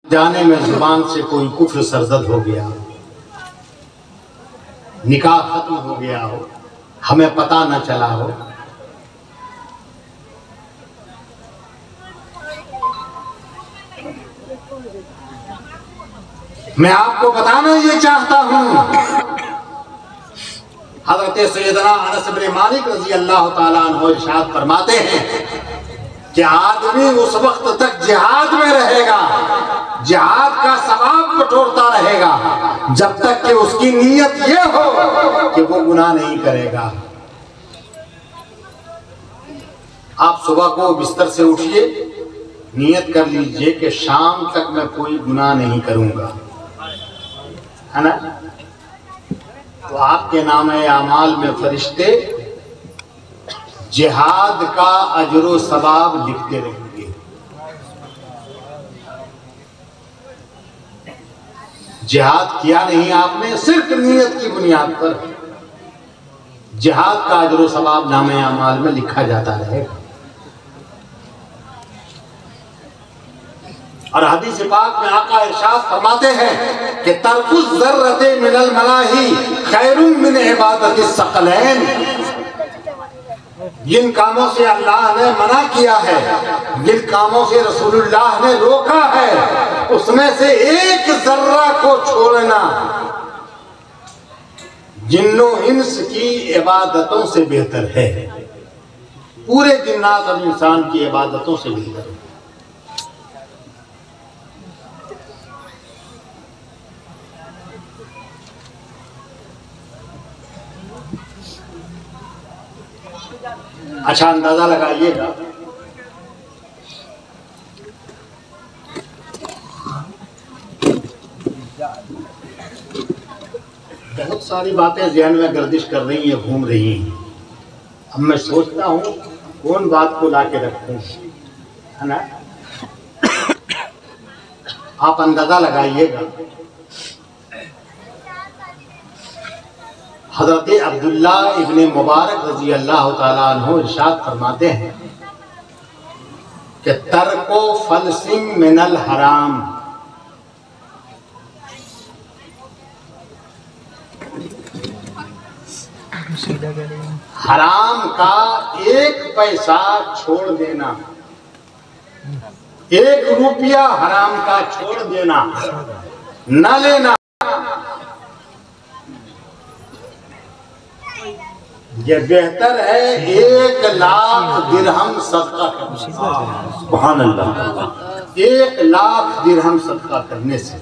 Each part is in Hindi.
जाने में जुबान से कोई कुफ्र सरजद हो गया, निकाह खत्म हो गया हो, हमें पता न चला हो। मैं आपको बताना ये चाहता हूं, हज़रत सैयदना अनस बिन मालिक रज़ी अल्लाह ताला अन्हु इरशाद फरमाते हैं कि आदमी उस वक्त तक जिहाद में रहेगा, जिहाद का सवाब बटोरता रहेगा, जब तक कि उसकी नीयत ये हो कि वो गुनाह नहीं करेगा। आप सुबह को बिस्तर से उठिए, नियत कर लीजिए कि शाम तक मैं कोई गुनाह नहीं करूंगा, है ना? तो आपके नामे आमाल में फरिश्ते जिहाद का अजरो सवाब लिखते रहेंगे। जिहाद किया नहीं आपने, सिर्फ नियत की बुनियाद पर जिहाद का अजरो सवाब नामे आमाल में लिखा जाता रहेगा। और हदीस पाक में आका इरशाद फरमाते हैं कि तरकुस ज़र्रते मिनल मलाही खैरुम मिन इबादतिस सकलैन। जिन कामों से अल्लाह ने मना किया है, जिन कामों से रसूलुल्लाह ने रोका है, उसमें से एक जर्रा को छोड़ना जिन्नो इंस की इबादतों से बेहतर है, पूरे जिन्नात और इंसान की इबादतों से बेहतर है। अच्छा अंदाजा लगाइएगा, बहुत सारी बातें ज़हन में गर्दिश कर रही हैं, घूम रही हैं। अब मैं सोचता हूँ कौन बात को ला के रखूँ, है ना? आप अंदाजा लगाइएगा। हज़रत अब्दुल्ला इब्ने मुबारक रज़ी अल्लाह ताला अन्हु इरशाद फरमाते हैं कि तर्को फलसिम मिनल हराम, हराम का एक पैसा छोड़ देना, एक रुपया हराम का छोड़ देना, न लेना, ये बेहतर है 1,00,000 दिरहम सदका करने से। सुभान अल्लाह। 1,00,000 दिरहम सदका करने से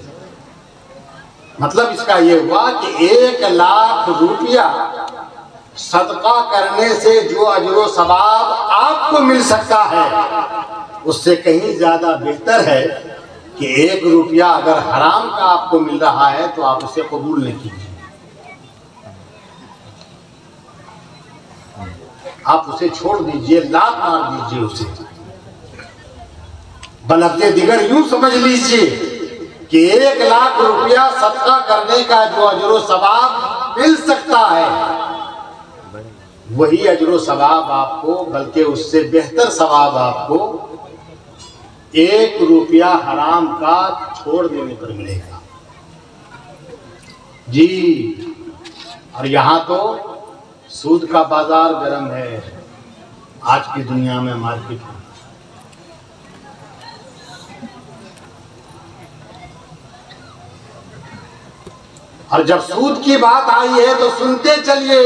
मतलब इसका ये हुआ कि 1,00,000 रुपया सदका करने से जो अजरो सवाब आपको मिल सकता है, उससे कहीं ज्यादा बेहतर है कि 1 रुपया अगर हराम का आपको मिल रहा है तो आप उसे कबूल नहीं कीजिए, आप उसे छोड़ दीजिए, लात मार दीजिए उसे। बलफ्ज़े दिगर यूं समझ लीजिए कि 1,00,000 रुपया सदका करने का जो अजरो सवाब मिल सकता है, वही अजरो सवाब आपको, बल्कि उससे बेहतर सवाब आपको 1 रुपया हराम का छोड़ देने पर मिलेगा जी। और यहाँ तो सूद का बाजार गर्म है आज की दुनिया में, मार्केट में। और जब सूद की बात आई है तो सुनते चलिए।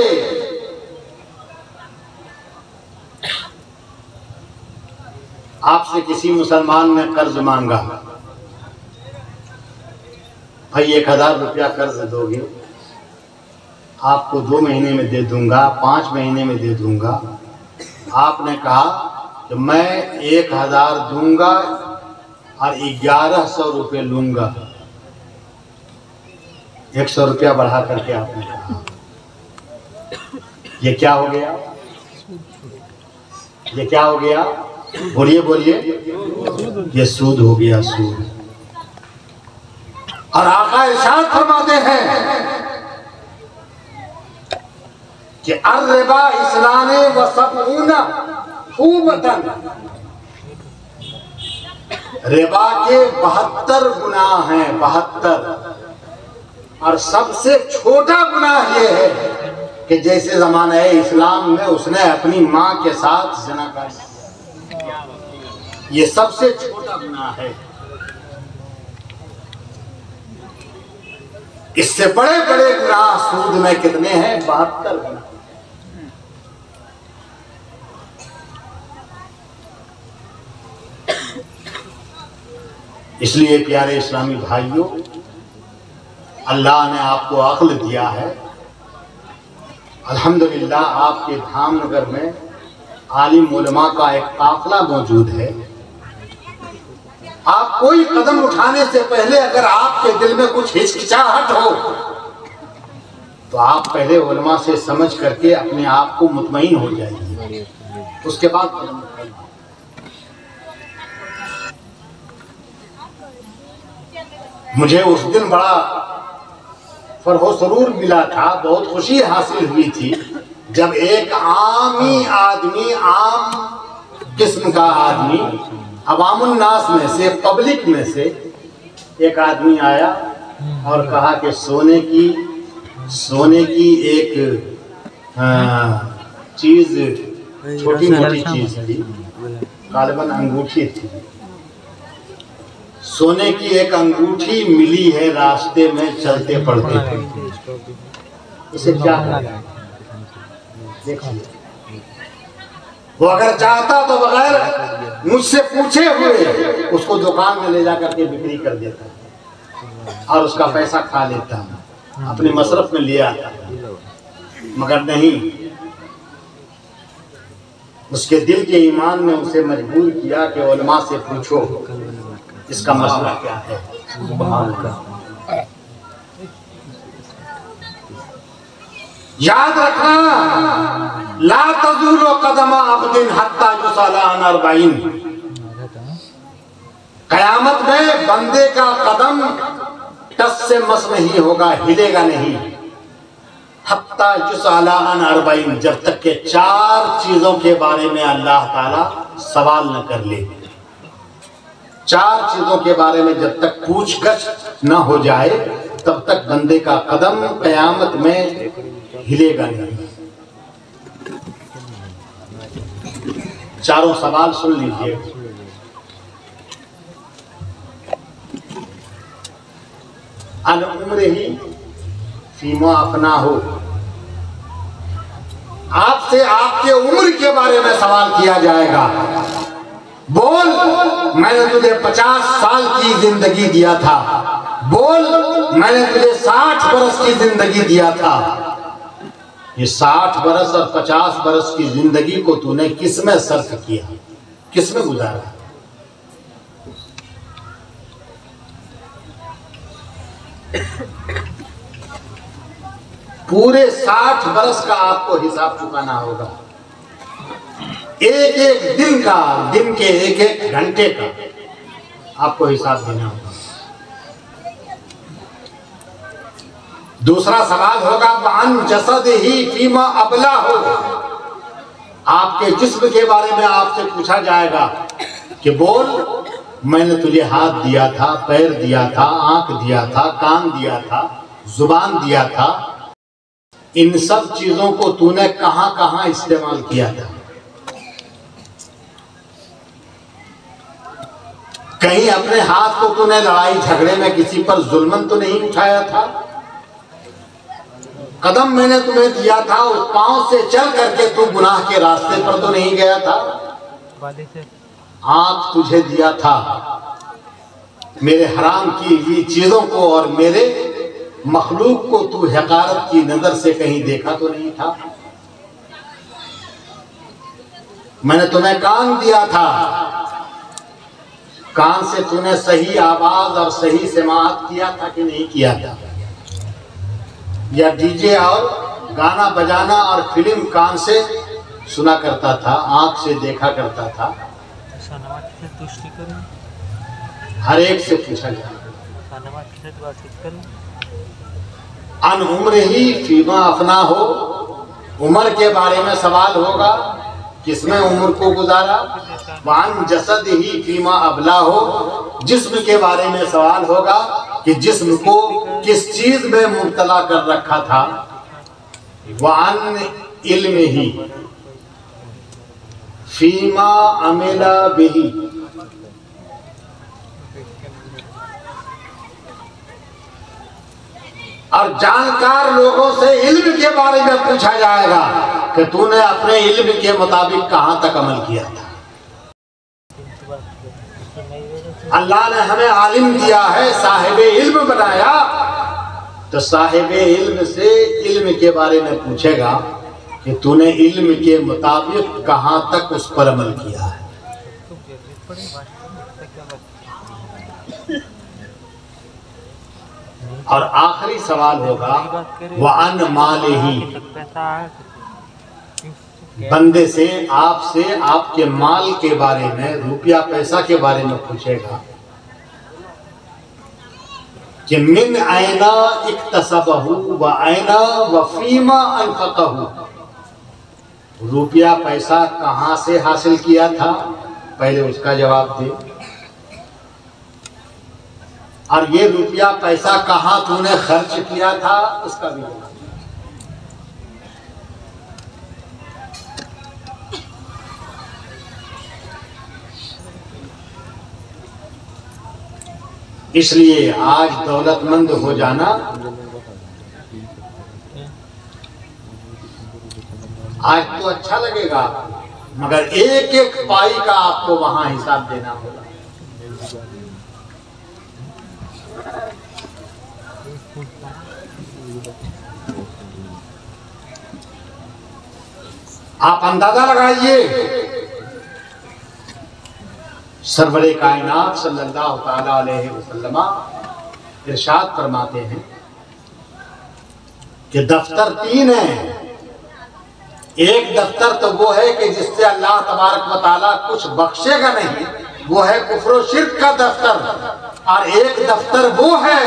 आपसे किसी मुसलमान ने कर्ज मांगा, भाई 1,000 रुपया कर्ज दोगे? आपको 2 महीने में दे दूंगा, 5 महीने में दे दूंगा। आपने कहा कि मैं 1,000 दूंगा और 1,100 रुपये लूंगा। 100 रुपया बढ़ा करके आपने कहा, ये क्या हो गया? ये क्या हो गया? बोलिए बोलिए, ये सूद हो गया, सूद। और आका इरशाद फरमाते हैं कि अर्रिबा इस्लाने व सबऊना खूबतन, रिबा के 72 गुनाह हैं, 72। और सबसे छोटा गुनाह यह है कि जैसे जमाना इस्लाम में उसने अपनी माँ के साथ ज़िना कर, ये सबसे छोटा गुनाह है। इससे बड़े बड़े गुनाह सूद में कितने हैं? 72 गुनाह। इसलिए प्यारे इस्लामी भाइयों, अल्लाह ने आपको अक्ल दिया है। अल्हम्दुलिल्लाह आपके धामनगर में आलिम उलमा का एक काफिला मौजूद है। आप कोई कदम उठाने से पहले अगर आपके दिल में कुछ हिचकिचाहट हो तो आप पहले उलमा से समझ करके अपने आप को मुतमईन हो जाइए, उसके बाद कदम उठाइए। मुझे उस दिन बड़ा फरहो सरूर मिला था, बहुत खुशी हासिल हुई थी जब एक आमी आदमी, आम किस्म का आदमी, अवामुन नास में से, पब्लिक में से एक आदमी आया और कहा कि सोने की एक चीज, छोटी मोटी चीज थी, गालिबन अंगूठी थी। सोने की एक अंगूठी मिली है रास्ते में चलते पड़ते, इसे क्या करें? देखिए, वो अगर चाहता तो बगैर मुझसे पूछे हुए उसको दुकान में ले जाकर के बिक्री कर देता और उसका पैसा खा लेता, अपने मसरफ में ले आता, मगर नहीं, उसके दिल के ईमान ने उसे मजबूर किया कि उलमा से पूछो इसका मसला क्या है। याद रखना, ला तज़ूलु क़दमा अब्दिन हत्ता युसअला अन अर्बईन। क़यामत में बंदे का कदम टस से मस नहीं होगा, हिलेगा नहीं। हत्ता युसअला अन अर्बईन, जब तक के 4 चीजों के बारे में अल्लाह ताला सवाल न कर ले। 4 चीजों के बारे में जब तक पूछगछ न हो जाए तब तक बंदे का कदम क़यामत में हिलेगा नहीं। 4 सवाल सुन लीजिए। अन उम्रिही फीमा अफना हो, आपसे आपके उम्र के बारे में सवाल किया जाएगा। बोल, मैंने तुझे 50 साल की जिंदगी दिया था, बोल मैंने तुझे 60 बरस की जिंदगी दिया था। ये 60 बरस और 50 बरस की जिंदगी को तूने किसमें सर्फ किया, किसमें गुजारा? पूरे 60 बरस का आपको हिसाब चुकाना होगा, एक एक दिन का, दिन के एक एक घंटे का आपको हिसाब देना होगा। दूसरा सवाल होगा वान जसदिही फीमा अबला हो, आपके जिस्म के बारे में आपसे पूछा जाएगा कि बोल मैंने तुझे हाथ दिया था, पैर दिया था, आंख दिया था, कान दिया था, जुबान दिया था, इन सब चीजों को तूने कहां कहां इस्तेमाल किया था? कहीं अपने हाथ को तूने लड़ाई झगड़े में किसी पर जुल्मन तो नहीं उठाया था? कदम मैंने तुम्हें दिया था, उस पांव से चल करके तू गुनाह के रास्ते पर तो नहीं गया था? आंख तुझे दिया था, मेरे हराम की हुई चीजों को और मेरे मखलूक को तू हकारत की नजर से कहीं देखा तो नहीं था? मैंने तुम्हें कान दिया था, कान से तूने सही आवाज और सही समाअत किया था कि नहीं किया था? या डीजे और गाना बजाना और फिल्म कान से सुना करता था, आंख से देखा करता था? हर एक से पूछा जाए। अन उम्र ही फीमा अफना हो, उम्र के बारे में सवाल होगा किसमें उम्र को गुजारा, वान जसद ही फीमा अबला हो, जिस्म के बारे में सवाल होगा कि जिस्म को किस चीज में मुब्तला कर रखा था, वान इल्म ही फीमा अमिला बिही, और जानकार लोगों से इल्म के बारे में पूछा जाएगा कि तूने अपने इल्म के मुताबिक कहां तक अमल किया था। अल्लाह ने हमें आलिम दिया है, साहिब इल्म बनाया, तो साहिब इल्म से इल्म के बारे में पूछेगा कि तूने इल्म के मुताबिक कहां तक उस पर अमल किया है। और आखिरी सवाल होगा वअन मालिही, बंदे से, आपसे आपके माल के बारे में, रुपया पैसा के बारे में पूछेगा कि मिन ऐना इक्तसबहु व ऐना व फीमा अनफक़हु, रुपया पैसा कहां से हासिल किया था, पहले उसका जवाब दे। और ये रुपया पैसा कहां तूने खर्च किया था, उसका भी जवाब। इसलिए आज दौलतमंद हो जाना आज तो अच्छा लगेगा, मगर एक एक पाई का आपको वहां हिसाब देना होगा। आप अंदाजा लगाइए, सरवरे कायनात सल्लल्लाहु ताला अलैहि वसल्लम इरशाद फरमाते हैं कि दफ्तर तीन है। एक दफ्तर तो वो है कि जिससे अल्लाह तबारक व तआला कुछ बख्शेगा नहीं, वो है कुफ्र व शिर्क का दफ्तर। और एक दफ्तर वो है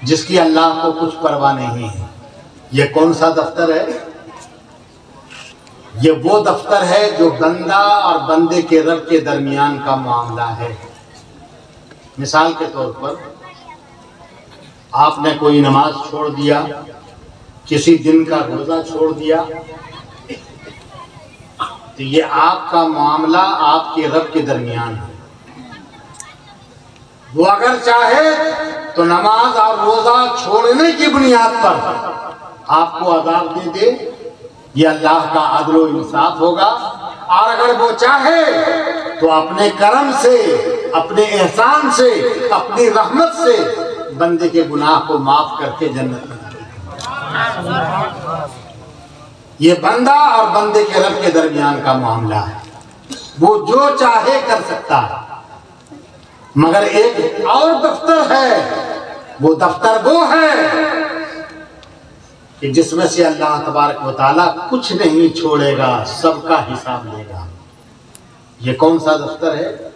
जिसकी अल्लाह को कुछ परवाह नहीं है। ये कौन सा दफ्तर है? ये वो दफ्तर है जो बंदा और बंदे के रब के दरमियान का मामला है। मिसाल के तौर पर आपने कोई नमाज छोड़ दिया, किसी दिन का रोजा छोड़ दिया, तो ये आपका मामला आपके रब के दरमियान है। वो अगर चाहे तो नमाज और रोजा छोड़ने की बुनियाद पर आपको अज़ाब दे दे, ये अल्लाह का अदल व इंसाफ होगा। और अगर वो चाहे तो अपने करम से, अपने एहसान से, अपनी रहमत से बंदे के गुनाह को माफ करके जन्नत में ये बंदा और बंदे के रब के दरमियान का मामला है। वो जो चाहे कर सकता है। मगर एक और दफ्तर है, वो दफ्तर वो है कि जिसमें से अल्लाह तबारक व तआला कुछ नहीं छोड़ेगा, सबका हिसाब लेगा। ये कौन सा दफ्तर है?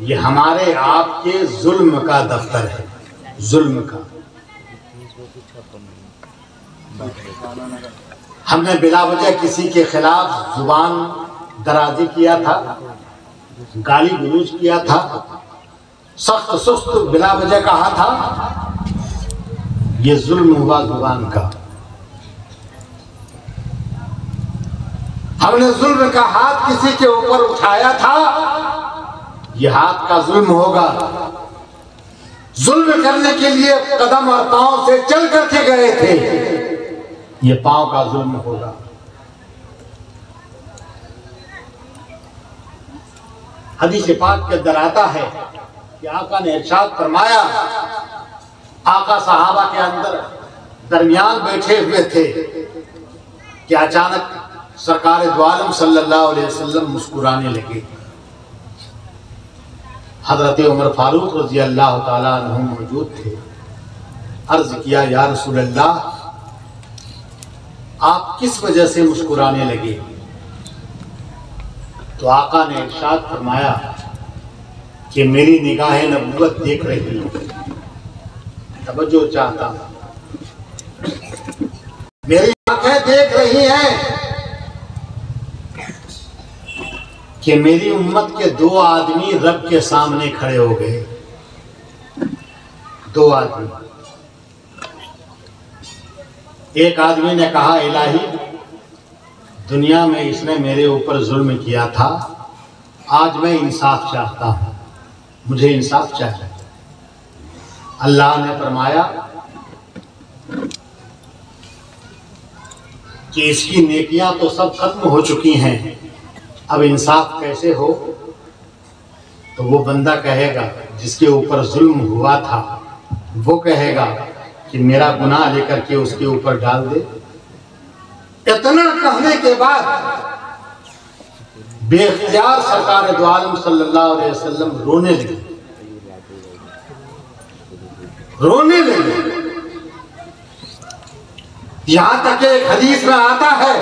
ये हमारे आपके जुल्म का दफ्तर है, जुल्म का। हमने बिला वजह किसी के खिलाफ जुबान दराजी किया था, गाली गलौज किया था, सख्त सुस्त बिला वजह कहा था, ये जुल्म हुआ जुबान का। हमने जुल्म का हाथ किसी के ऊपर उठाया था, ये हाथ का जुल्म होगा। जुल्म करने के लिए कदम और पांव से चल करके गए थे, ये पांव का जुल्म होगा। हदीस पाक के अंदर आता है कि आका ने इरशाद फरमाया, आका सहाबा के अंदर दरमियान बैठे हुए थे कि अचानक सरकार दो आलम सल्लल्लाहु अलैहि वसल्लम मुस्कुराने लगे। हजरत उमर फारूक रजी अल्लाह ताला अन्हु मौजूद थे। अर्ज किया, या रसूल अल्लाह, आप किस वजह से मुस्कुराने लगे? तो आका ने इरशाद फरमाया कि मेरी निगाहें नबूवत देख रही है, तवज्जो चाहता हूं, मेरी आंखें नहीं है कि मेरी उम्मत के 2 आदमी रब के सामने खड़े हो गए। 2 आदमी, एक आदमी ने कहा इलाही दुनिया में इसने मेरे ऊपर जुल्म किया था, आज मैं इंसाफ चाहता हूं, मुझे इंसाफ चाहिए। अल्लाह ने फरमाया कि इसकी नेकियां तो सब खत्म हो चुकी हैं, अब इंसाफ कैसे हो? तो वो बंदा कहेगा जिसके ऊपर जुल्म हुआ था, वो कहेगा कि मेरा गुनाह लेकर के उसके ऊपर डाल दे। इतना कहने के बाद बेख्तियार सरकार दो आलम सल्लल्लाहु अलैहि वसल्लम रोने लगे, रोने लगे। यहां तक एक हदीस में आता है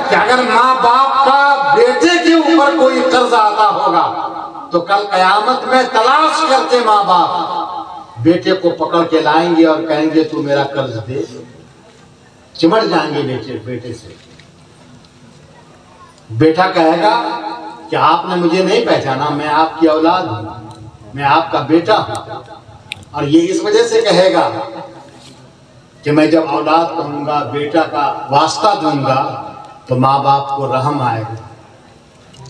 कि अगर माँ बाप का बेटे के ऊपर कोई कर्ज आता होगा तो कल कयामत में तलाश करते माँ बाप बेटे को पकड़ के लाएंगे और कहेंगे तू मेरा कर्ज दे। चिमट जाएंगे बेटे से। बेटा कहेगा कि आपने मुझे नहीं पहचाना, मैं आपकी औलाद हूं, मैं आपका बेटा हूं। और ये इस वजह से कहेगा कि मैं जब औलाद कहूंगा, बेटा का वास्ता दूंगा, तो माँ बाप को रहम आएगा।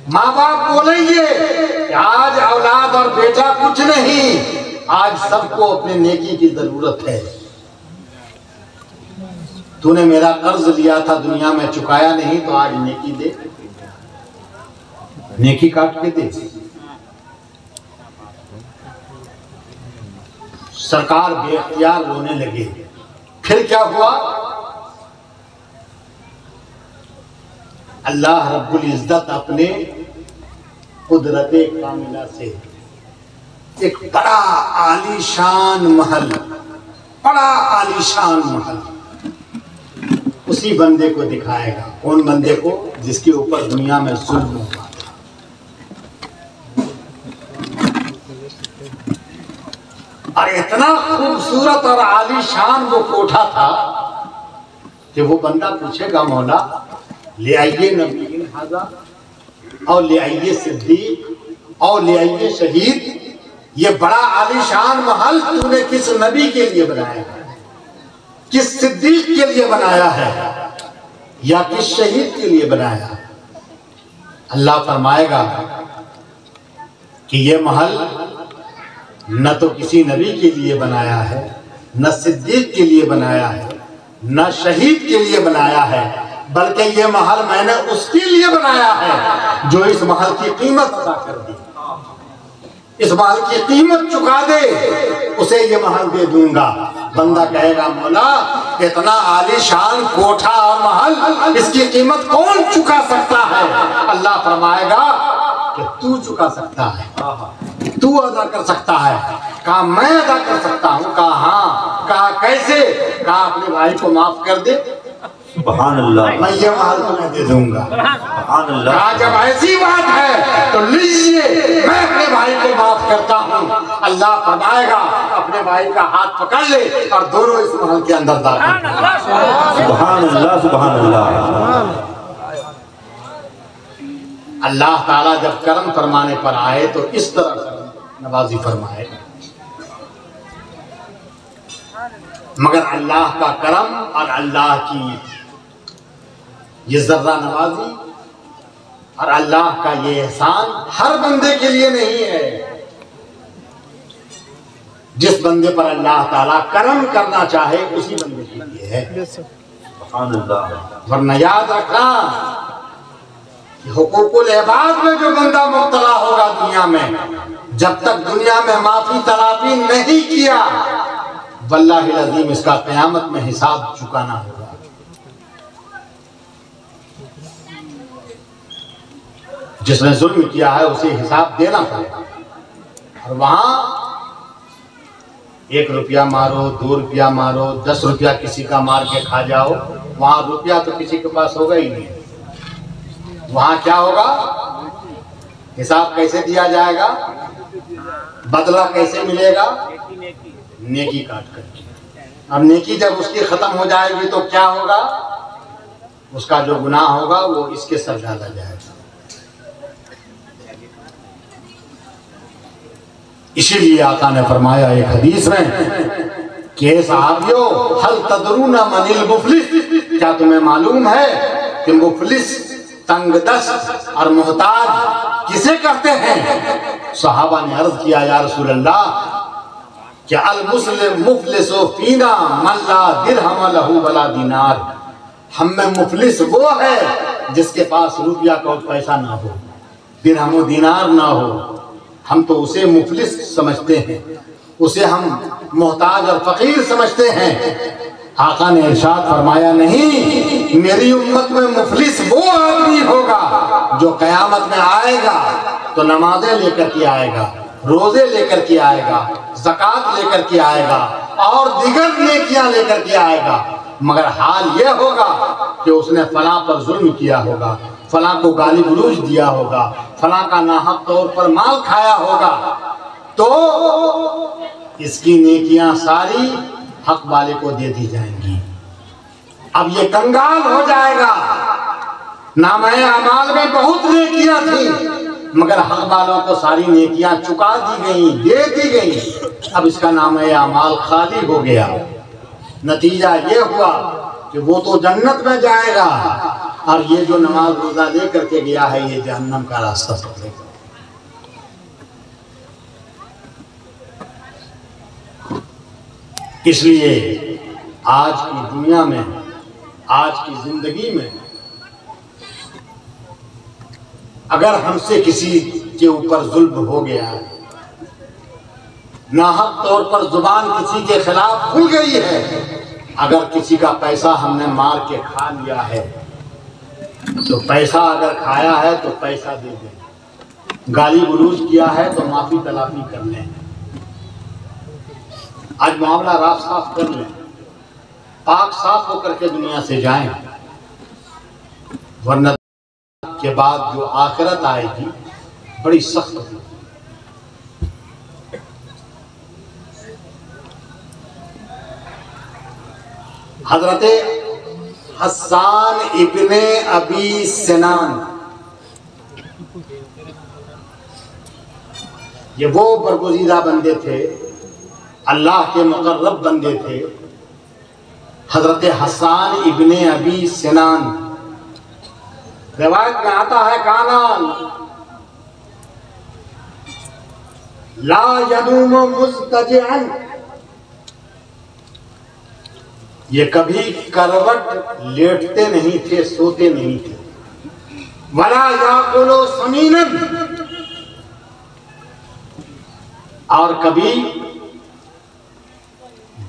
माँ बाप बोलेंगे कि आज औलाद और बेटा कुछ नहीं, आज सबको अपने नेकी की जरूरत है। तूने मेरा कर्ज लिया था दुनिया में, चुकाया नहीं, तो आज नेकी दे, नेकी काट के दे। सरकार बेख्तियार रोने लगे। फिर क्या हुआ? अल्लाह रब्बुल इज्जत अपने कुदरते कामिला से एक बड़ा आलीशान महल, बड़ा आलीशान महल उसी बंदे को दिखाएगा। कौन बंदे को? जिसके ऊपर दुनिया में जुल्म हुआ था। और इतना खूबसूरत और आलीशान वो कोठा था कि वो बंदा पूछेगा मौला ले आइए नबी हाजा, और ले आइए सिद्दीक, और ले आइए शहीद। ये बड़ा आलीशान महल तूने किस नबी के लिए बनाया है, किस सिद्दीक के लिए बनाया है, या किस शहीद के लिए बनाया? अल्लाह फरमाएगा कि ये महल न तो किसी नबी के लिए बनाया है, न सिद्दीक के लिए बनाया है, न शहीद के लिए बनाया है, बल्कि ये महल मैंने उसके लिए बनाया है जो इस महल की कीमत अदा कर दी, इस महल की कीमत चुका दे, उसे ये महल दे दूंगा। बंदा कहेगा मौला इतना आलीशान कोठा और महल, इसकी कीमत कौन चुका सकता है? अल्लाह फरमाएगा कि तू चुका सकता है, तू अदा कर सकता है। कहा मैं अदा कर सकता हूँ? कहा हाँ। कहा कैसे? कहा अपने भाई को माफ कर दे, सुभान अल्लाह, मैं ये महल तुम्हें दे दूंगा। सुभान अल्लाह। कहा जब ऐसी बात है तो लीजिए मैं अपने भाई को माफ करता हूँ। अल्लाह फरमाएगा अपने भाई का हाथ पकड़ ले और दोनों इस महल के अंदर दाखिल। सुभान अल्लाह, सुभान अल्लाह। अल्लाह ताला जब करम फरमाने पर आए तो इस तरह से नवाजी फरमाए। मगर अल्लाह का करम और अल्लाह की ये जर्रा नवाजी और अल्लाह का ये एहसान हर बंदे के लिए नहीं है। जिस बंदे पर अल्लाह ताला करम करना चाहे उसी बंदे के लिए है। सुभान अल्लाह। वरना याद रखना हुकूकुल इबाद में जो बंदा मुब्तला होगा दुनिया में, जब तक दुनिया में माफी तलाफी नहीं किया, वल्लाहि अज़ीम इसका क़यामत में हिसाब चुकाना होगा। जिसने जुल्म किया है उसे हिसाब देना पड़ेगा। और वहां 1 रुपया मारो, 2 रुपया मारो, 10 रुपया किसी का मार के खा जाओ, वहां रुपया तो किसी के पास होगा ही नहीं। वहां क्या होगा? हिसाब कैसे दिया जाएगा? बदला कैसे मिलेगा? नेकी काट करके। अब नेकी जब उसकी खत्म हो जाएगी तो क्या होगा? उसका जो गुनाह होगा वो इसके सर डाला जाएगा। इसीलिए आका ने फरमाया एक हदीस में कि सहाबियों, हल तदरूना मनिल मुफलिस, क्या तुम्हें मालूम है कि मुफलिस, तंगदस्त और मोहताज किसे कहते हैं? सहाबा ने अर्ज किया, या रसूल अल्लाह, क्या अल मुस्लिम मुफलिसो फीना मन ला दिरहम लहू वला दीनार, हम में मुफलिस वो है जिसके पास रुपया का पैसा ना हो, दिरहम दीनार ना हो, हम तो उसे मुफलिस समझते हैं, उसे हम मोहताज और फकीर समझते हैं। आका ने इरशाद फरमाया, नहीं, मेरी उम्मत में मुफलिस वो आदमी होगा जो कयामत में आएगा तो नमाजें लेकर के आएगा, रोजे लेकर के आएगा, ज़कात लेकर के आएगा और दिगर नेकियां लेकर के आएगा, मगर हाल यह होगा कि उसने फलां पर जुल्म किया होगा, फलां को गाली गलौज दिया होगा, फलां का नाहक तौर पर माल खाया होगा, तो इसकी नेकियां सारी हक वाले को दे दी जाएंगी। अब ये कंगाल हो जाएगा, नामे अमाल में बहुत नेकियां थी मगर हक वालों को सारी नेकियां चुका दी गई, दे दी गई, अब इसका नामे अमाल खाली हो गया। नतीजा ये हुआ कि वो तो जन्नत में जाएगा और ये जो नमाज रोजा ले करके गया है ये जहन्नम का रास्ता पकड़ेगा। इसलिए आज की दुनिया में, आज की जिंदगी में अगर हमसे किसी के ऊपर जुल्म हो गया है, नाहक तौर पर जुबान किसी के खिलाफ खुल गई है, अगर किसी का पैसा हमने मार के खा लिया है तो पैसा अगर खाया है तो पैसा दे दें, गाली गलौज किया है तो माफी तलाफी कर लें, आज मामला राफ साफ कर लें, पाक साफ होकर के दुनिया से जाएं, वरना के बाद जो आखिरत आएगी बड़ी सख्त होगी। हजरते हस्सान इब्ने अबी सिनान, ये वो बरगुज़ीदा बंदे थे, अल्लाह के मुकर्रब बंदे थे। हजरत हस्सान इब्ने अबी सिनान, रिवायत में आता है, कानान ला यदूम मुस्तजिअन, ये कभी करवट लेटते नहीं थे, सोते नहीं थे। वला याकुलो समीनन, और कभी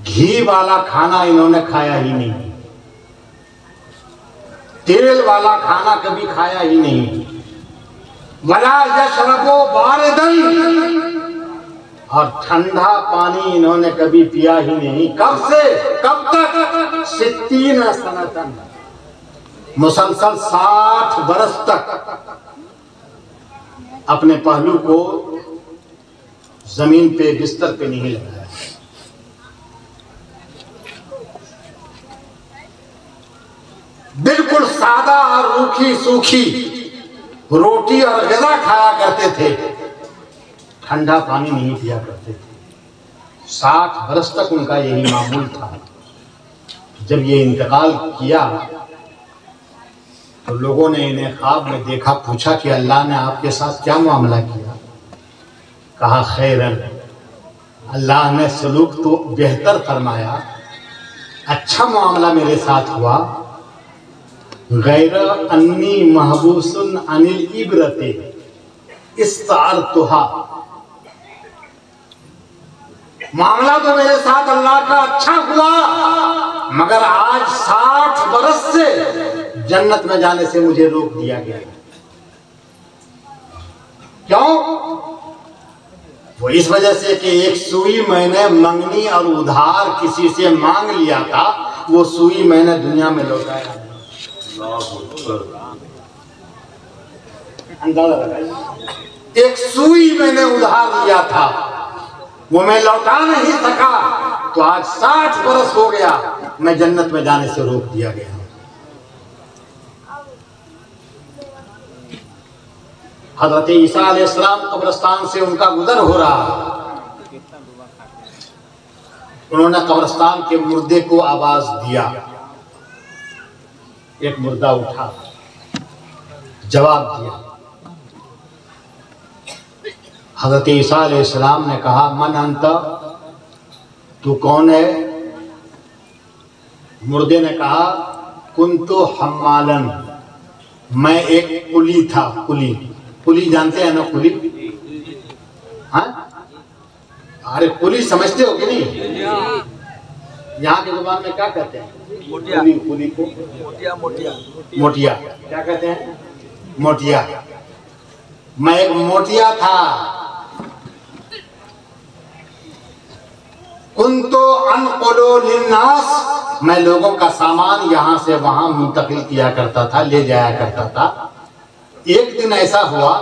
घी वाला खाना इन्होंने खाया ही नहीं, तेल वाला खाना कभी खाया ही नहीं। वला यशरबो बारिदन, और ठंडा पानी इन्होंने कभी पिया ही नहीं। कब से कब तक? 60 सनतन, मुसलसल 60 बरस तक अपने पहलू को जमीन पे, बिस्तर पे नहीं लगाया। बिल्कुल सादा और रूखी सूखी रोटी और ग़िज़ा खाया करते थे, ठंडा पानी नहीं पिया करते थे। 60 बरस तक उनका यही मामूल था। जब ये इंतकाल किया तो लोगों ने इन्हें ख्वाब में देखा, पूछा कि अल्लाह ने आपके साथ क्या मामला किया? कहा, खैरन, अल्लाह ने सलूक तो बेहतर फरमाया, अच्छा मामला मेरे साथ हुआ। गैर अन्नी महबूसन अनिल इब्रते इस्तारतुहा, मामला तो मेरे साथ अल्लाह का अच्छा हुआ, मगर आज 60 बरस से जन्नत में जाने से मुझे रोक दिया गया। क्यों? वो इस वजह से कि एक सुई मैंने मंगनी और उधार किसी से मांग लिया था, वो सुई मैंने दुनिया में लौटाया। अंदाजा लगाइए, एक सुई मैंने उधार लिया था, वो मैं लौटा नहीं सका, तो आज 60 बरस हो गया, मैं जन्नत में जाने से रोक दिया गया। हजरत ईसा अलैहिस्सलाम कब्रिस्तान से उनका गुजर हो रहा, उन्होंने कब्रिस्तान के मुर्दे को आवाज दिया। एक मुर्दा उठा, जवाब दिया। हजरत ईसा अलैहिस्सलाम ने कहा, मन अंत, तू कौन है? मुर्दे ने कहा, कुंतु हम्मालन, मैं एक कुली था। कुली, कुली जानते हैं ना? कुली, हाँ? अरे कुली समझते हो कि नहीं? यहाँ की जुबान में क्या कहते हैं? कुली, कुली को मोटिया, मोटिया, मोटिया क्या कहते हैं? मोटिया। मैं एक मोटिया था। कुंतो अनकुलु लिन्नास, मैं लोगों का सामान यहाँ से वहां मुंतकिल किया करता था, ले जाया करता था। एक दिन ऐसा हुआ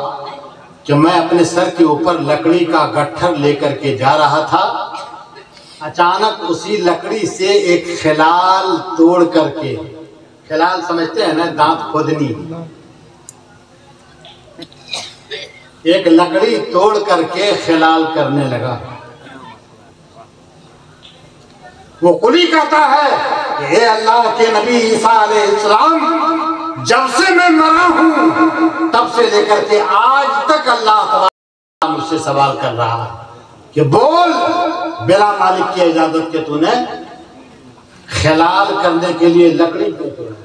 कि मैं अपने सर के ऊपर लकड़ी का गट्ठर लेकर के जा रहा था। अचानक उसी लकड़ी से एक खिलाल तोड़ करके, खिलाल समझते हैं ना? दांत खोदनी। एक लकड़ी तोड़ करके खिलाल करने लगा। वो कुली कहता है कि हे अल्लाह के नबी ईसा अलैहिस्सलाम, जब से मैं मरा हूं तब से लेकर के आज तक अल्लाह तआला मुझसे सवाल कर रहा है कि बोल, बिना मालिक की इजाजत के तूने खिलाल करने के लिए लकड़ी क्यों तोड़ा?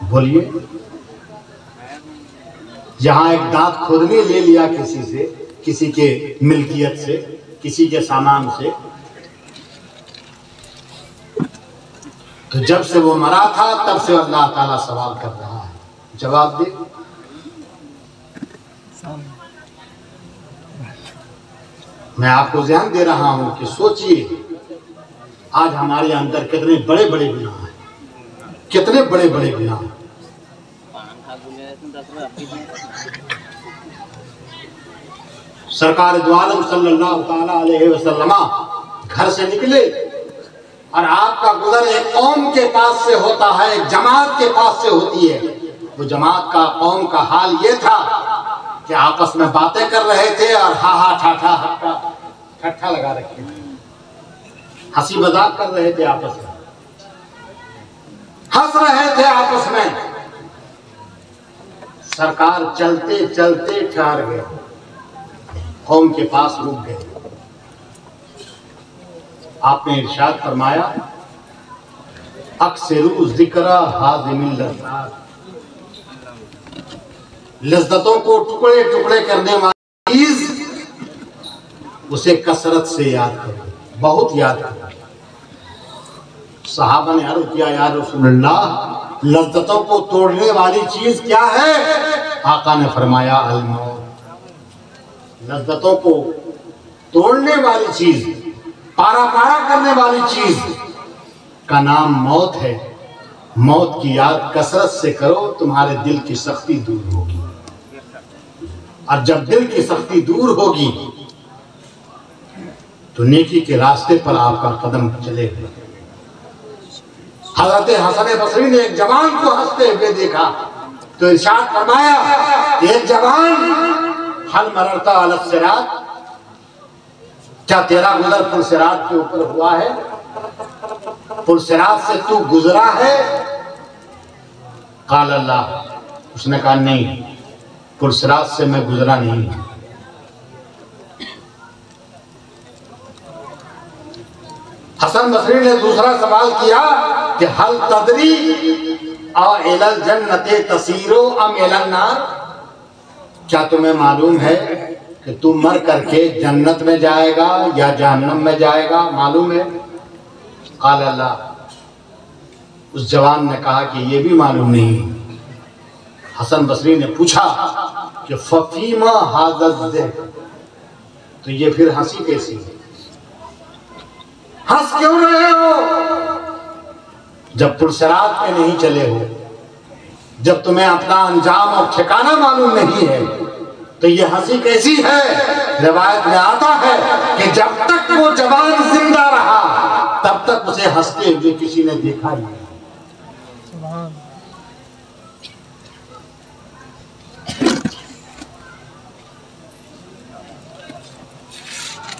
बोलिए। यहां एक दांत खोदने ले लिया किसी से, किसी के मिल्कियत से, किसी के सामान से, तो जब से वो मरा था तब से अल्लाह ताला सवाल कर रहा है। जवाब दे। मैं आपको ध्यान दे रहा हूं कि सोचिए आज हमारे अंदर कितने बड़े बड़े गुनाह हैं, कितने बड़े बड़े गुनाह हैं। सरकार दो आलम सल्लल्लाहु ताला अलैहि वसल्लम घर से निकले और आपका गुजर एक कौम के पास से होता है, एक जमात के पास से होती है। वो जमात का, कौम का हाल ये था कि आपस में बातें कर रहे थे और हा हा ठाठा हट्टा ठट्ठा लगा रखे, हंसी मजाक कर रहे थे, आपस में हंस रहे थे आपस में। सरकार चलते चलते ठहर गए, कौम के पास रुक गए। आपने इरशाद फरमाया, अक्सरू जिक्रा हाज़िमिल लज़्ज़ात, लज्जतों को टुकड़े टुकड़े करने वाली चीज उसे कसरत से याद करो, बहुत याद करो। सहाबा ने अर्ज़ किया, या रसूलल्लाह, लज्जतों को तोड़ने वाली चीज क्या है? आका ने फरमाया, अल मौत। लज्जतों को तोड़ने वाली चीज, पारा पारा करने वाली चीज का नाम मौत है। मौत की याद कसरत से करो, तुम्हारे दिल की सख्ती दूर होगी। और जब दिल की सख्ती दूर होगी तो नेकी के रास्ते पर आपका कदम चलेगा। हज़रत हसन बसरी ने एक जवान को हंसते हुए देखा तो इरशाद फरमाया, एक जवान, हल मरता अलग सिरात, क्या तेरा गुजर पुल सिरात के ऊपर हुआ है? पुल सिरात से तू गुजरा है? काल अल्लाह, उसने कहा नहीं, पुल सिरात से मैं गुजरा नहीं। हसन बसरी ने दूसरा सवाल किया कि हल तदरी इलल जन्नते तसीरो अम इलन नार, क्या तुम्हें मालूम है कि तू मर करके जन्नत में जाएगा या जहन्नम में जाएगा? मालूम है? काल अल्लाह, उस जवान ने कहा कि ये भी मालूम नहीं। हसन बसरी ने पूछा कि फकीमा हाज़, तो ये फिर हंसी कैसी है? हंस क्यों रहे हो जब पुरसरात पे नहीं चले हो, जब तुम्हें अपना अंजाम और ठिकाना मालूम नहीं है, तो ये हंसी कैसी है? रिवायत में आता है कि जब तक वो जवान जिंदा रहा तब तक उसे हंसते हुए किसी ने देखा नहीं।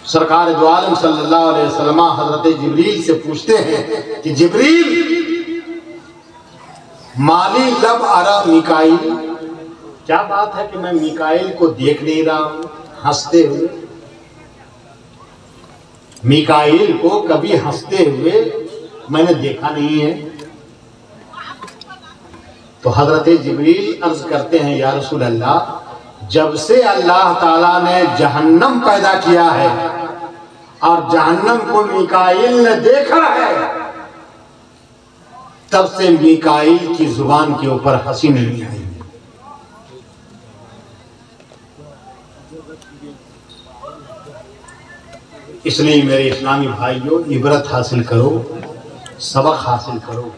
सरकार दो आलम सल्लल्लाहु अलैहि वसल्लम हजरत जिब्रील से पूछते हैं कि जिब्रील माली लब अरा मिकाइल, क्या बात है कि मैं मिकाइल को देख नहीं रहा हूं हंसते हुए। मिकाइल को कभी हंसते हुए मैंने देखा नहीं है। तो हजरत जिब्रील अर्ज करते हैं या रसूल अल्लाह, जब से अल्लाह ताला ने जहन्नम पैदा किया है और जहन्नम को मिकाइल ने देखा है, तब से मिकाइल की जुबान के ऊपर हंसी नहीं आई। इसलिए मेरे इस्लामी भाइयों, इबरत हासिल करो, सबक हासिल करो।